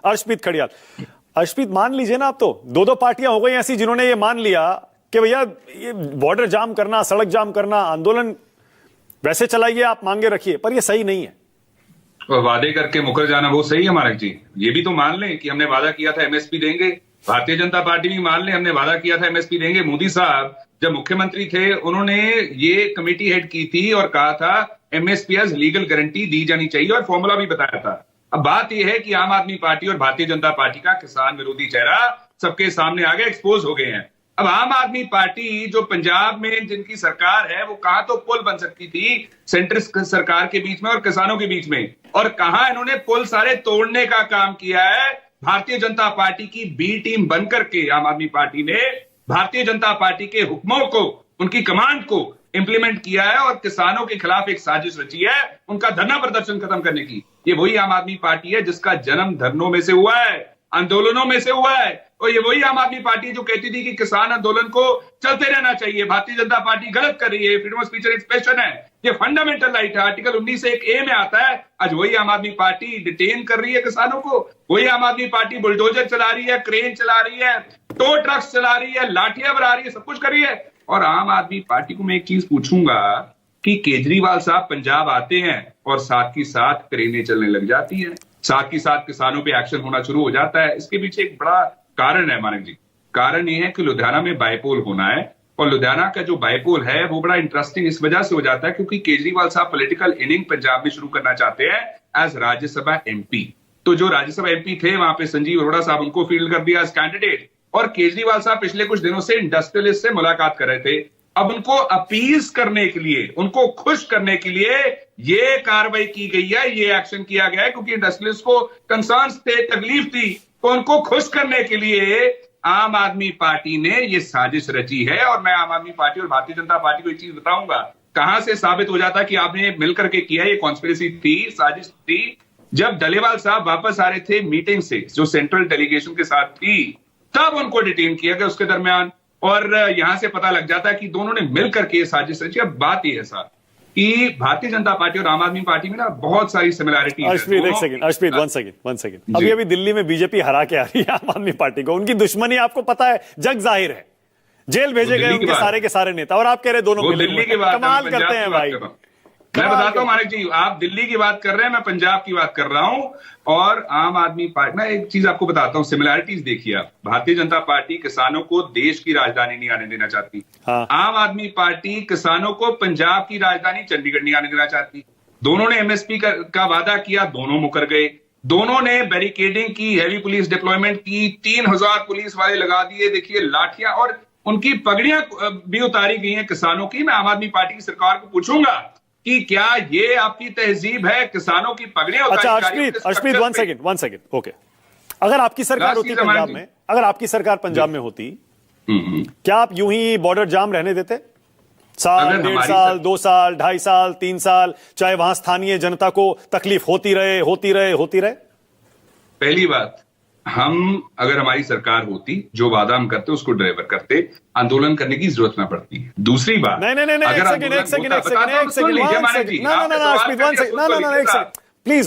अर्शप्रीत खड़ियाल। अर्शप्रीत, मान लीजिए ना, आप तो दो दो पार्टियां हो गई ऐसी जिन्होंने ये मान लिया कि भैया ये बॉर्डर जाम करना, सड़क जाम करना, आंदोलन वैसे चलाइए, आप मांगे रखिए, पर ये सही नहीं है। और वादे करके मुकर जाना वो सही है मानक जी? ये भी तो मान लें कि हमने वादा किया था एमएसपी देंगे। भारतीय जनता पार्टी भी मान ले हमने वादा किया था एमएसपी देंगे। मोदी साहब जब मुख्यमंत्री थे उन्होंने ये कमेटी हेड की थी और कहा था एमएसपी एज लीगल गारंटी दी जानी चाहिए और फॉर्मूला भी बताया था। अब बात यह है कि आम आदमी पार्टी और भारतीय जनता पार्टी का किसान विरोधी चेहरा सबके सामने आ गया, एक्सपोज हो गए हैं। अब आम आदमी पार्टी जो पंजाब में जिनकी सरकार है वो कहां तो पुल बन सकती थी सेंटर सरकार के बीच में और किसानों के बीच में, और कहां इन्होंने पुल सारे तोड़ने का काम किया है। भारतीय जनता पार्टी की बी टीम बनकर के आम आदमी पार्टी ने भारतीय जनता पार्टी के हुक्मों को, उनकी कमांड को इंप्लीमेंट किया है और किसानों के खिलाफ एक साजिश रची है उनका धरना प्रदर्शन खत्म करने की। ये वही आम आदमी पार्टी है जिसका जन्म धरनों में से हुआ है, आंदोलनों में से हुआ है। और ये वही आम आदमी पार्टी जो कहती थी कि किसान आंदोलन को चलते रहना चाहिए। भारतीय जनता पार्टी गलत कर रही है, freedom of speech and expression है, ये फंडामेंटल राइट है, आर्टिकल 19(1)(a) में आता है। आज वही आम आदमी पार्टी डिटेन कर रही है किसानों को, वही आम आदमी पार्टी बुलडोजर चला रही है, क्रेन चला रही है, टो ट्रक्स चला रही है, लाठियां बना रही है, सब कुछ कर रही है। और आम आदमी पार्टी को मैं एक चीज पूछूंगा कि केजरीवाल साहब पंजाब आते हैं और साथ ही साथ क्रेनें चलने लग जाती है, साथ ही साथ किसानों पे एक्शन होना शुरू हो जाता है। इसके पीछे एक बड़ा कारण है मानक जी। कारण यह है कि लुधियाना में बाइपोल होना है, और लुधियाना का जो बाइपोल है वो बड़ा इंटरेस्टिंग इस वजह से हो जाता है क्योंकि केजरीवाल साहब पॉलिटिकल इनिंग पंजाब में शुरू करना चाहते हैं एज राज्यसभा एमपी। तो जो राज्यसभा एमपी थे वहां पे संजीव अरोड़ा साहब, उनको फील्ड कर दिया एज कैंडिडेट, और केजरीवाल साहब पिछले कुछ दिनों से इंडस्ट्रियलिस्ट से मुलाकात कर रहे थे। अब उनको अपीज करने के लिए, उनको खुश करने के लिए ये कार्रवाई की गई है, ये एक्शन किया गया है क्योंकि इंडस्ट्रियलिस्ट को कंसर्न्स थे, तकलीफ थी, तो उनको खुश करने के लिए आम आदमी पार्टी ने ये साजिश रची है। और मैं आम आदमी पार्टी और भारतीय जनता पार्टी को एक चीज बताऊंगा, कहां से साबित हो जाता है कि आपने मिलकर के किया, ये कॉन्स्पिरेसी थी, साजिश थी। जब डलेवाल साहब वापस आ रहे थे मीटिंग से, जो सेंट्रल डेलीगेशन के साथ थी, तब उनको डिटेन किया गया उसके दरमियान, और यहां से पता लग जाता है कि दोनों ने मिलकर के साजिश रची। अब बात यह है साहब कि भारतीय जनता पार्टी और आम आदमी पार्टी में ना बहुत सारी सिमिलैरिटी है। अर्शप्रीत, एक सेकंड, अर्शप्रीत, वन सेकंड। अभी दिल्ली में बीजेपी हरा के आ रही है आम आदमी पार्टी को, उनकी दुश्मनी आपको पता है, जग जाहिर है, जेल भेजे गए उनके सारे के सारे नेता, और आप कह रहे दोनों दिल्ली की बात कमाल करते हैं भाई। मैं बताता हूं मानिक जी, आप दिल्ली की बात कर रहे हैं, मैं पंजाब की बात कर रहा हूं। और आम आदमी पार्टी, मैं एक चीज आपको बताता हूं, सिमिलैरिटीज देखिए आप। भारतीय जनता पार्टी किसानों को देश की राजधानी नहीं आने देना चाहती। हाँ। आम आदमी पार्टी किसानों को पंजाब की राजधानी चंडीगढ़ नहीं आने देना चाहती। दोनों ने एमएसपी का वादा किया, दोनों मुकर गए। दोनों ने बैरिकेडिंग की, हैवी पुलिस डिप्लॉयमेंट की, 3000 पुलिस वाले लगा दिए, देखिए लाठियां, और उनकी पगड़ियां भी उतारी गई हैं किसानों की। मैं आम आदमी पार्टी की सरकार को पूछूंगा कि क्या ये आपकी तहजीब है, किसानों की पगड़ियां उतारी? अच्छा अर्शप्रीत, वन सेकंड, ओके। अगर आपकी सरकार होती पंजाब में, अगर आपकी सरकार पंजाब में होती, क्या आप यूं ही बॉर्डर जाम रहने देते? साल, 1.5 साल, 2 साल, 2.5 साल, 3 साल, चाहे वहां स्थानीय जनता को तकलीफ होती रहे? पहली बात, हम अगर हमारी सरकार होती, जो वादा हम करते उसको डिलीवर करते, आंदोलन करने की जरूरत ना पड़ती। दूसरी बात, नहीं, एक सेकंड, प्लीज,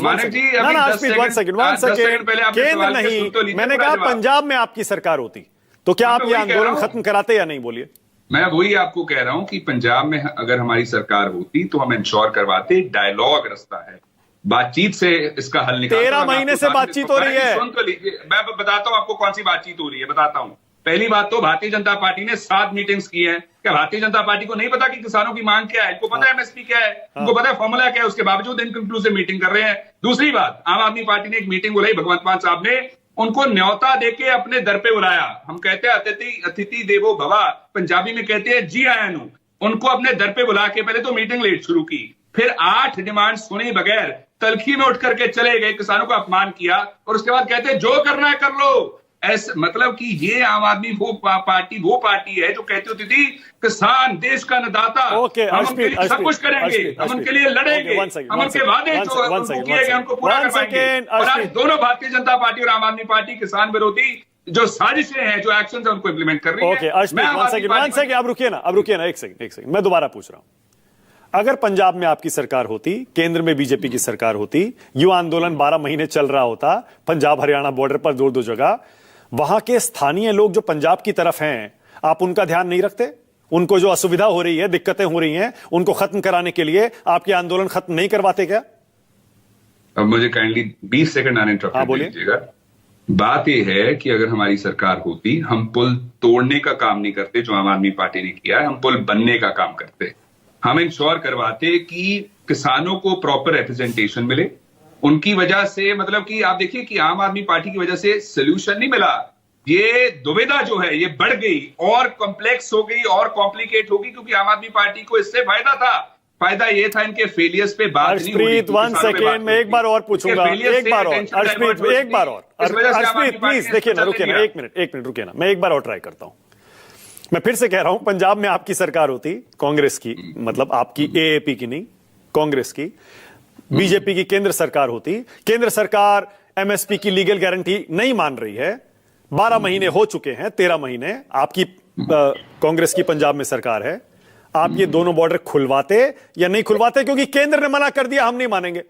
केंद्र नहीं, मैंने कहा पंजाब में आपकी सरकार होती तो क्या आप ये आंदोलन खत्म कराते या नहीं? बोलिए। मैं वही आपको कह रहा हूं कि पंजाब में अगर हमारी सरकार होती तो हम इंश्योर करवाते, डायलॉग रास्ता है, बातचीत से इसका हल निकालते। 13 महीने से बातचीत हो रही है। सुन तो लीजिए, मैं बताता हूं आपको कौन सी बातचीत हो रही है, बताता हूं। पहली बात तो भारतीय जनता पार्टी ने 7 मीटिंग्स की हैं। क्या भारतीय जनता पार्टी को नहीं पता कि किसानों की मांग क्या है? इनको पता है एमएसपी क्या है, इनको पता है फॉर्मूला क्या है, उसके बावजूद इनकंक्लूसिव मीटिंग कर रहे हैं। दूसरी बात, आम आदमी पार्टी ने एक मीटिंग बुलाई, भगवंत मान साहब ने उनको न्योता देके अपने दर पे बुलाया। हम कहते हैं अतिथि देवो भवा, पंजाबी में कहते हैं जी आया नू। उनको अपने दर पे बुला के पहले तो मीटिंग लेट शुरू की, फिर 8 डिमांड सुने बगैर तलखी में उठ करके चले गए, किसानों का अपमान किया, और उसके बाद कहते हैं जो करना है कर लो। ऐसे मतलब कि ये आम आदमी वो पार्टी है जो कहती होती थी किसान देश का अन्नदाता, हम उनके लिए सब कुछ करेंगे, हम उनके लिए लड़ेंगे, हम उनके वादे जो किए गए उनको पूरा करवाएंगे। और आज दोनों भारतीय जनता पार्टी और आम आदमी पार्टी किसान विरोधी जो साजिशें हैं, जो एक्शन है, उनको इंप्लीमेंट कर रही है। ओके अर्शप्रीत, वन सेकंड, आप रुकिए ना, एक सेकंड, मैं दोबारा पूछ रहा हूं। अगर पंजाब में आपकी सरकार होती, केंद्र में बीजेपी की सरकार होती, युवा आंदोलन 12 महीने चल रहा होता, पंजाब हरियाणा बॉर्डर पर दो जगह, वहां के स्थानीय लोग जो पंजाब की तरफ हैं, आप उनका ध्यान नहीं रखते? उनको जो असुविधा हो रही है, दिक्कतें हो रही हैं, उनको खत्म कराने के लिए आपके आंदोलन खत्म नहीं करवाते क्या? अब मुझे काइंडली 20 सेकंड आने इंटरप्ट कीजिएगा। बात यह है कि अगर हमारी सरकार होती, हम पुल तोड़ने का काम नहीं करते जो आम आदमी पार्टी ने किया है, हम पुल बनने का काम करते। हम इंश्योर करवाते कि किसानों को प्रॉपर रिप्रेजेंटेशन मिले। उनकी वजह से, मतलब कि आप देखिए कि आम आदमी पार्टी की वजह से सोल्यूशन नहीं मिला, ये दुविधा जो है ये बढ़ गई और कॉम्प्लेक्स हो गई और कॉम्प्लिकेट हो गई, क्योंकि आम आदमी पार्टी को इससे फायदा था। फायदा ये था इनके फेलियर्स पे बात नहीं हो रही। अर्शप्रीत, 1 सेकेंड में एक बार और पूछूंगा, एक बार और अर्शप्रीत, एक बार और अर्शप्रीत प्लीज देखिए ना, रुकिए ना, एक मिनट रुकिए ना, मैं एक बार और ट्राई करता हूं। मैं फिर से कह रहा हूं, पंजाब में आपकी सरकार होती, कांग्रेस की, मतलब आपकी एएपी की नहीं, कांग्रेस की, बीजेपी की केंद्र सरकार होती, केंद्र सरकार एमएसपी की लीगल गारंटी नहीं मान रही है, 12 महीने हो चुके हैं, 13 महीने आपकी कांग्रेस की पंजाब में सरकार है, आप ये दोनों बॉर्डर खुलवाते या नहीं खुलवाते? क्योंकि केंद्र ने मना कर दिया, हम नहीं मानेंगे।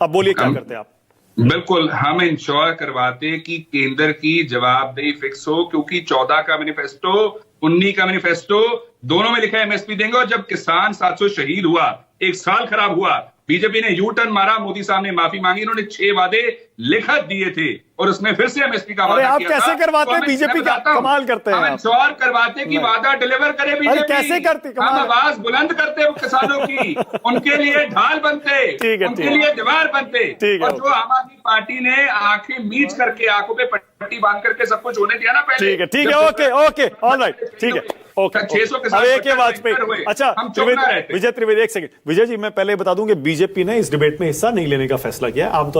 अब बोलिए क्या करते आप? बिल्कुल, हम इंश्योर करवाते कि केंद्र की जवाबदेही फिक्स हो, क्योंकि 14 का मैनिफेस्टो, 19 का मैनिफेस्टो, दोनों में लिखा है एमएसपी देंगे। और जब किसान 700 शहीद हुआ, एक साल खराब हुआ, बीजेपी ने यू टर्न मारा, मोदी साहब ने माफी मांगी, इन्होंने 6 वादे लिखत दिए थे और उसमें फिर से एमएसपी का वादा आप किया कैसे था। करवाते? तो बीजेपी का कमाल करते हैं। हम इंश्योर करवाते कि वादा डिलीवर करे बीजेपी। कैसे करते? हम आवाज बुलंद करते वो किसानों की, उनके लिए ढाल बनते, उनके लिए दीवार बनते। और जो आम आदमी पार्टी ने आंखें मीच करके, आंखों पे पट्टी बांध करके सब कुछ होने दिया ना पहले। ठीक है, ओके, ऑलराइट, ठीक है, ओके। 600 के अब एक वाजपेयी, अच्छा विजय त्रिवेदी, एक सेकंड। विजय जी, मैं पहले बता दूं कि बीजेपी ने इस डिबेट में हिस्सा नहीं लेने का फैसला किया। आमतौर